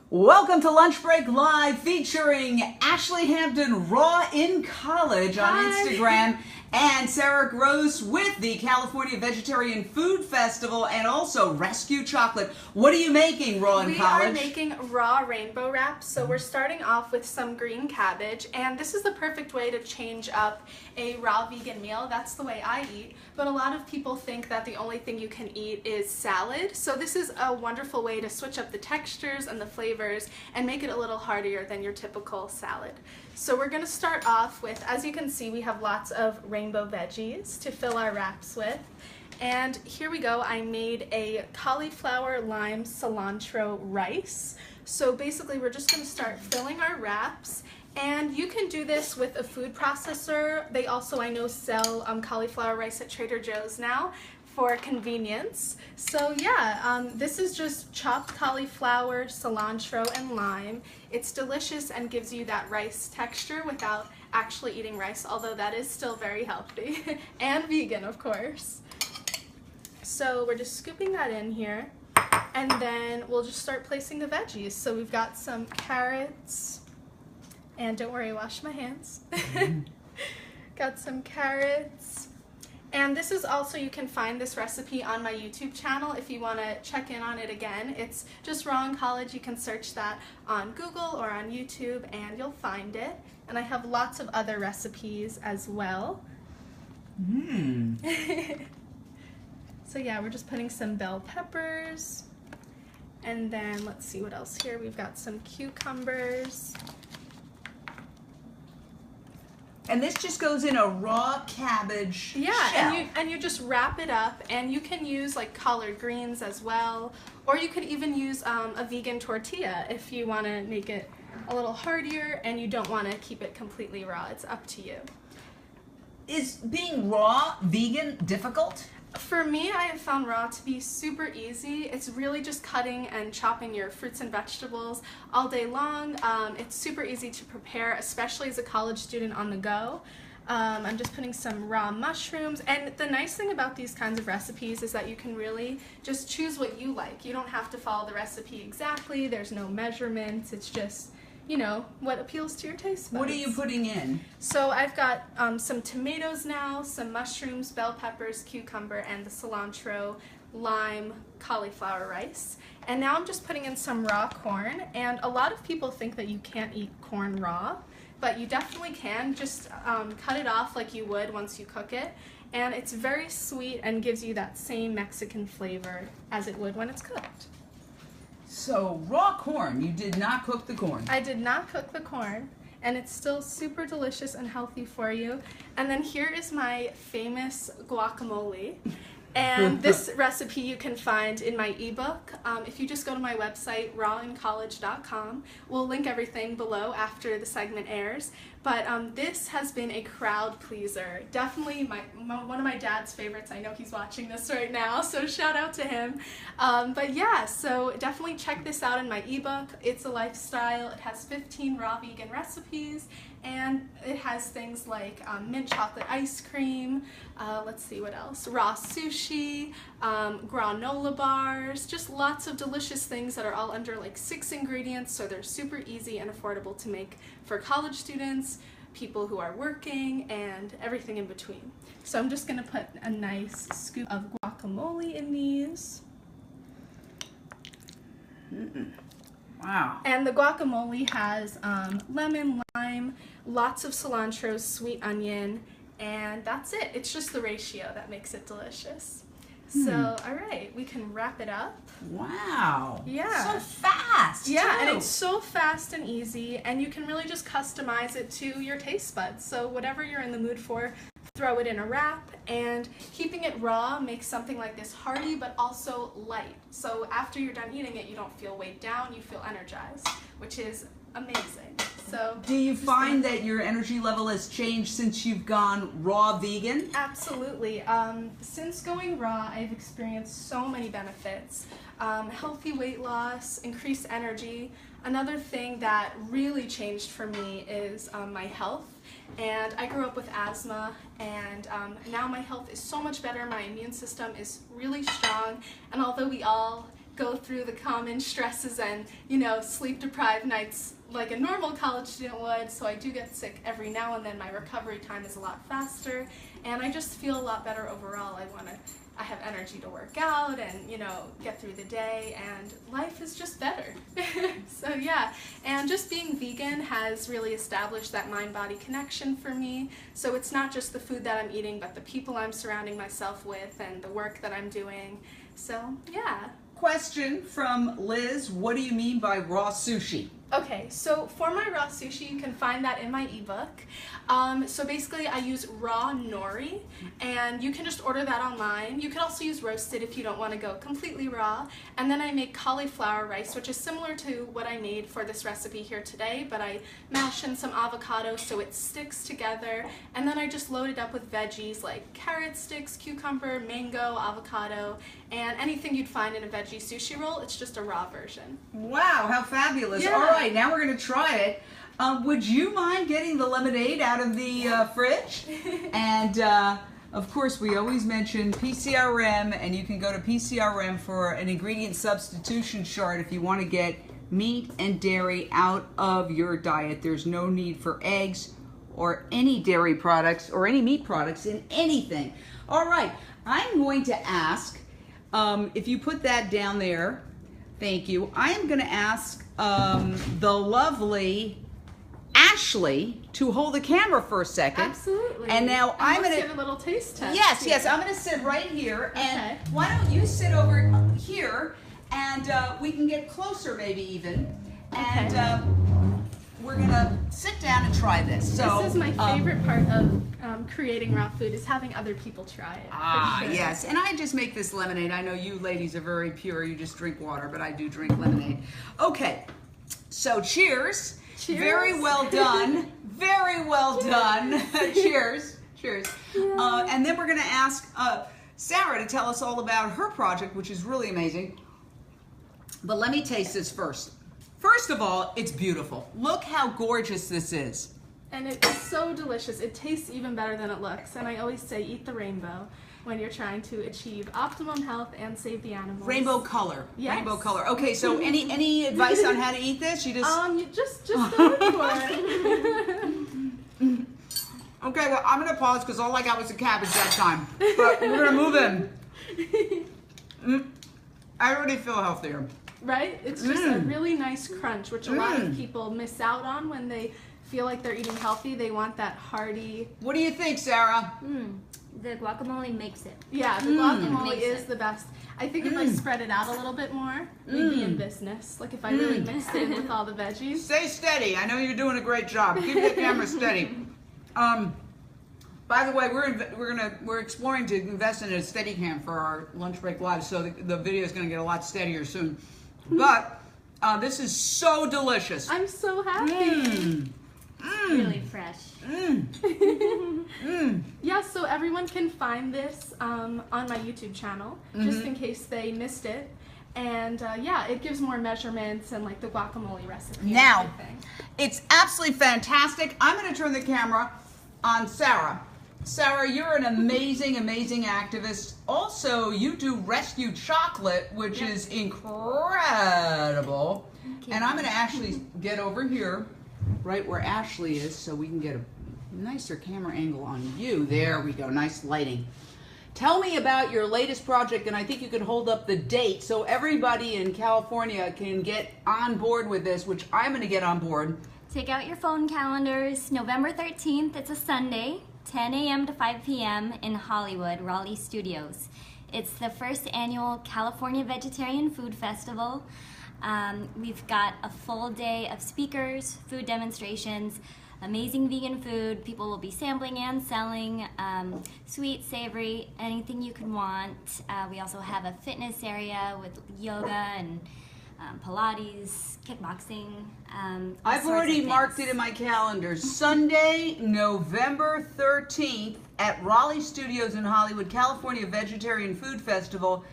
Welcome to Lunch Break Live featuring Ashley Hampton, Raw in College on Instagram, and Sarah Gross with the California Vegetarian Food Festival and also Rescue Chocolate. What are you making, Raw in College? We are making raw rainbow wraps. So we're starting off with some green cabbage, and this is the perfect way to change up a raw vegan meal. That's the way I eat, but a lot of people think that the only thing you can eat is salad. So this is a wonderful way to switch up the textures and the flavors and make it a little heartier than your typical salad. So we're going to start off with, as you can see, we have lots of rainbow veggies to fill our wraps with. And here we go. I made a cauliflower, lime, cilantro rice. So basically we're just going to start filling our wraps. And you can do this with a food processor. They also, I know, sell cauliflower rice at Trader Joe's now for convenience. So yeah, this is just chopped cauliflower, cilantro, and lime. It's delicious and gives you that rice texture without actually eating rice, although that is still very healthy and vegan, of course. So we're just scooping that in here, and then we'll just start placing the veggies. So we've got some carrots, and don't worry, I washed my hands. Got some carrots. And this is also, you can find this recipe on my YouTube channel if you want to check in on it again. It's just Raw in College. You can search that on Google or on YouTube and you'll find it. And I have lots of other recipes as well. So yeah, we're just putting some bell peppers. And then let's see what else here. We've got some cucumbers. And this just goes in a raw cabbage shell. and you just wrap it up, and you can use like collard greens as well, or you could even use a vegan tortilla if you want to make it a little heartier and you don't want to keep it completely raw. It's up to you. Is being raw vegan difficult? For me, I have found raw to be super easy. It's really just cutting and chopping your fruits and vegetables all day long. It's super easy to prepare, especially as a college student on the go. I'm just putting some raw mushrooms, and the nice thing about these kinds of recipes is that you can really just choose what you like. You don't have to follow the recipe exactly. There's no measurements. It's just, you know, what appeals to your taste buds. What are you putting in? So I've got some tomatoes now, some mushrooms, bell peppers, cucumber, and the cilantro, lime, cauliflower rice. And now I'm just putting in some raw corn, and a lot of people think that you can't eat corn raw, but you definitely can. Just cut it off like you would once you cook it, and it's very sweet and gives you that same Mexican flavor as it would when it's cooked. So, raw corn, you did not cook the corn. I did not cook the corn, and it's still super delicious and healthy for you. And then here is my famous guacamole. And this recipe you can find in my ebook. If you just go to my website, rawincollege.com, we'll link everything below after the segment airs. But this has been a crowd pleaser. Definitely one of my dad's favorites. I know he's watching this right now, so shout out to him. But yeah, so definitely check this out in my ebook. It's a lifestyle. It has 15 raw vegan recipes, and it has things like mint chocolate ice cream, let's see what else, raw sushi, granola bars, just lots of delicious things that are all under like 6 ingredients, so they're super easy and affordable to make for college students, people who are working, and everything in between. So I'm just going to put a nice scoop of guacamole in these. Wow. And the guacamole has lemon, lime, lots of cilantro, sweet onion, and that's it. It's just the ratio that makes it delicious. So, all right, we can wrap it up. Wow. Yeah. So fast. Yeah, too. and it's so fast and easy, and you can really just customize it to your taste buds. So whatever you're in the mood for, throw it in a wrap, and keeping it raw makes something like this hearty but also light. So after you're done eating it, you don't feel weighed down, you feel energized, which is amazing. So do you find that your energy level has changed since you've gone raw vegan? Absolutely. Since going raw, I've experienced so many benefits. Healthy weight loss, increased energy. Another thing that really changed for me is my health. And I grew up with asthma, and now my health is so much better. My immune system is really strong, and although we all go through the common stresses and, you know, sleep-deprived nights like a normal college student would, so I do get sick every now and then. My recovery time is a lot faster, and I just feel a lot better overall. I have energy to work out and, you know, get through the day, and life is just better. So yeah, and just being vegan has really established that mind-body connection for me. So it's not just the food that I'm eating, but the people I'm surrounding myself with and the work that I'm doing. So yeah. Question from Liz, what do you mean by raw sushi? Okay, so for my raw sushi, you can find that in my ebook. So basically I use raw nori, and you can just order that online. You can also use roasted if you don't want to go completely raw. And then I make cauliflower rice, which is similar to what I made for this recipe here today, but I mash in some avocado so it sticks together. And then I just load it up with veggies like carrot sticks, cucumber, mango, avocado, and anything you'd find in a veggie sushi roll. It's just a raw version. Wow, how fabulous. Yeah. All right, now we're going to try it. Would you mind getting the lemonade out of the fridge? And of course, we always mention PCRM, and you can go to PCRM for an ingredient substitution chart if you want to get meat and dairy out of your diet. There's no need for eggs or any dairy products or any meat products in anything. All right, I'm going to ask, if you put that down there, thank you. I am going to ask the lovely Ashley to hold the camera for a second. Absolutely. And now I'm going to give a little taste test. Yes, I'm going to sit right here. And Okay. why don't you sit over here, and we can get closer maybe even. And Okay. we're going to sit down and try this. So This is my favorite part of creating raw food, is having other people try it. Ah, for sure. yes. And I just make this lemonade. I know you ladies are very pure. You just drink water, but I do drink lemonade. Okay. So cheers. Cheers. Very well done. Very well done. Cheers. Cheers. And then we're going to ask Sarah to tell us all about her project, which is really amazing. But let me taste this first. First of all, it's beautiful. Look how gorgeous this is. And it's so delicious. It tastes even better than it looks. And I always say, eat the rainbow when you're trying to achieve optimum health and save the animals. Rainbow color. Yes. Rainbow color. Okay, so any advice on how to eat this? You just You just go for it. Okay, well, I'm going to pause because all I got was the cabbage that time. But we're going to move in. I already feel healthier. Right? It's just a really nice crunch, which a lot of people miss out on when they feel like they're eating healthy. They want that hearty. What do you think, Sarah? The guacamole makes it. Yeah, the guacamole Makes is it. the best. I think if I spread it out a little bit more, we'd be in business. Like if I really mixed it in with all the veggies. Stay steady. I know you're doing a great job. Keep the camera steady. By the way, we're exploring to invest in a Steadicam for our lunch break live, so the video is going to get a lot steadier soon. But this is so delicious. I'm so happy. Really fresh. Yeah, so everyone can find this on my YouTube channel, just in case they missed it. And yeah, it gives more measurements and like the guacamole recipe Now, and everything. it's absolutely fantastic. I'm going to turn the camera on Sarah. Sarah, you're an amazing, amazing activist. Also, you do rescue chocolate, which is incredible. And I'm going to actually get over here, right where Ashley is, so we can get a nicer camera angle on you. There we go, nice lighting. Tell me about your latest project, and I think you could hold up the date so everybody in California can get on board with this, which I'm going to get on board. Take out your phone calendars. November 13th, it's a Sunday, 10 a.m. to 5 p.m. in Hollywood, Raleigh Studios. It's the first annual California Vegetarian Food Festival. We've got a full day of speakers, food demonstrations, amazing vegan food. People will be sampling and selling sweet, savory, anything you could want. We also have a fitness area with yoga and Pilates, kickboxing. I've already marked it in my calendar. Sunday, November 13th at Raleigh Studios in Hollywood, California Vegetarian Food Festival.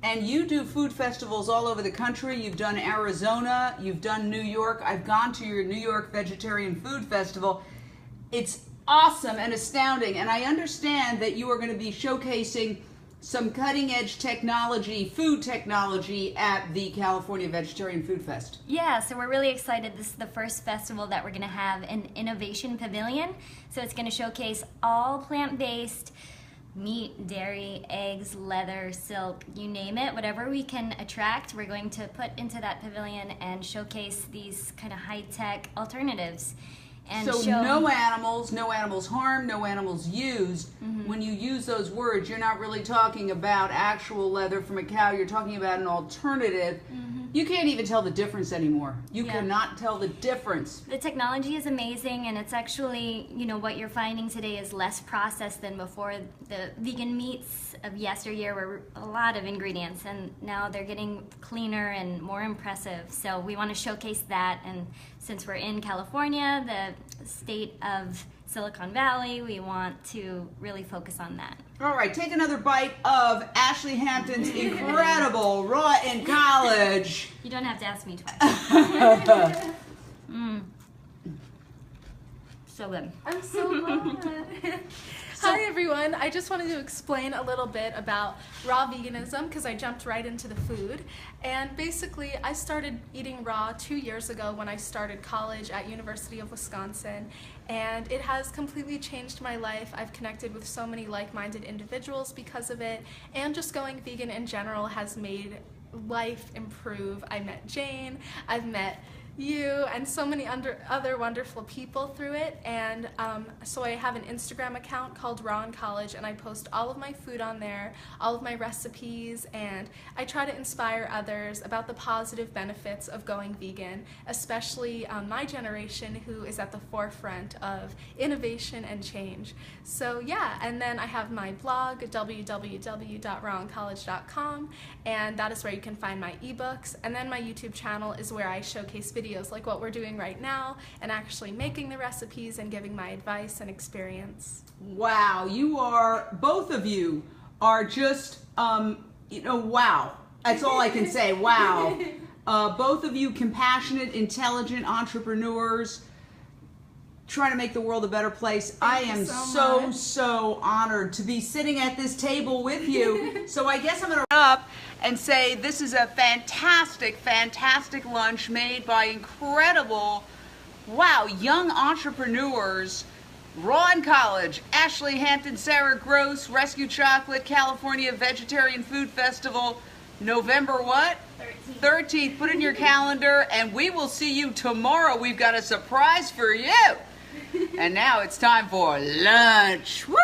And you do food festivals all over the country. You've done Arizona, you've done New York. I've gone to your New York Vegetarian Food Festival. It's awesome and astounding. And I understand that you are going to be showcasing some cutting edge technology, food technology at the California Vegetarian Food Fest. Yeah, so we're really excited. This is the first festival that we're going to have an innovation pavilion. So it's going to showcase all plant-based meat, dairy, eggs, leather, silk, you name it. Whatever we can attract, we're going to put into that pavilion and showcase these kind of high-tech alternatives. And so no animals harmed, no animals used. When you use those words, you're not really talking about actual leather from a cow. You're talking about an alternative. You can't even tell the difference anymore. You cannot tell the difference. The technology is amazing, and it's actually, you know, what you're finding today is less processed than before. The vegan meats of yesteryear were a lot of ingredients, and now they're getting cleaner and more impressive. So we want to showcase that, and since we're in California, the state of Silicon Valley, we want to really focus on that. All right, take another bite of Ashley Hampton's incredible raw in college. You don't have to ask me twice. So good. I'm so glad. Hi everyone, I just wanted to explain a little bit about raw veganism because I jumped right into the food. And basically I started eating raw 2 years ago when I started college at University of Wisconsin, and it has completely changed my life. I've connected with so many like-minded individuals because of it, and just going vegan in general has made life improve. I met Jane, I've met you, and so many other wonderful people through it. And so I have an Instagram account called Raw in College, and I post all of my food on there, all of my recipes, and I try to inspire others about the positive benefits of going vegan, especially my generation who is at the forefront of innovation and change. So yeah, and then I have my blog, www.rawincollege.com, and that is where you can find my ebooks. And then my YouTube channel is where I showcase videos like what we're doing right now, and actually making the recipes and giving my advice and experience. Wow, both of you are just, you know, wow. That's all I can say, wow. Both of you compassionate, intelligent entrepreneurs trying to make the world a better place. I am so honored to be sitting at this table with you. So I guess I'm going to up and say this is a fantastic lunch made by incredible, young entrepreneurs. Raw in College, Ashley Hampton, Sarah Gross, Rescue Chocolate, California Vegetarian Food Festival, November what? 13th. Put in your calendar, and we will see you tomorrow. We've got a surprise for you. And now it's time for lunch. Woo!